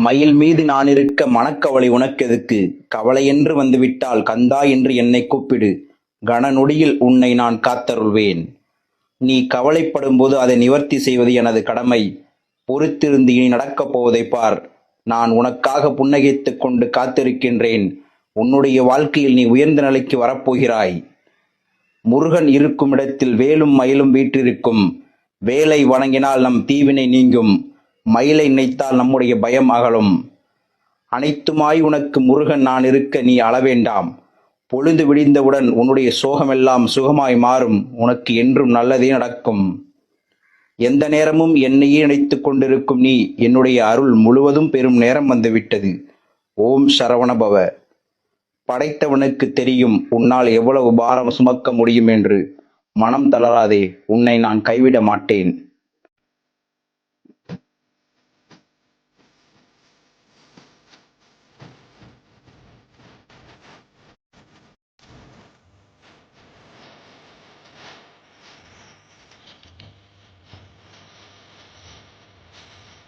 மயில் மீது நான் இருக்க மனக்கவலை உனக்கெதுக்கு? கவலை என்று வந்துவிட்டால் கந்தா என்று என்னை கூப்பிடு. கன நொடியில் உன்னை நான் காத்தருள்வேன். நீ கவலைப்படும்போது அதை நிவர்த்தி செய்வது எனது கடமை. பொறுத்திருந்து இனி நடக்கப் போவதைப் பார். நான் உனக்காக புன்னகைத்துக் கொண்டு காத்திருக்கின்றேன். உன்னுடைய வாழ்க்கையில் நீ உயர்ந்த நிலைக்கு வரப்போகிறாய். முருகன் இருக்கும் இடத்தில் வேலும் மயிலும் வீற்றிருக்கும். வேலை வணங்கினால் நம் தீவினை நீங்கும். மயிலை நினைத்தால் நம்முடைய பயம் அகலும். அனைத்துமாய் உனக்கு முருகன் நான் இருக்க நீ அளவேண்டாம். பொழுது விடிந்தவுடன் உன்னுடைய சோகமெல்லாம் சுகமாய் மாறும். உனக்கு என்றும் நல்லதே நடக்கும். எந்த நேரமும் என்னையே நினைத்துக் கொண்டிருக்கும் நீ என்னுடைய அருள் முழுவதும் பெறும் நேரம் வந்துவிட்டது. ஓம் சரவணபவ. படைத்தவனுக்கு தெரியும் உன்னால் எவ்வளவு பாரம் சுமக்க முடியும் என்று. மனம் தளராதே, உன்னை நான் கைவிட மாட்டேன்.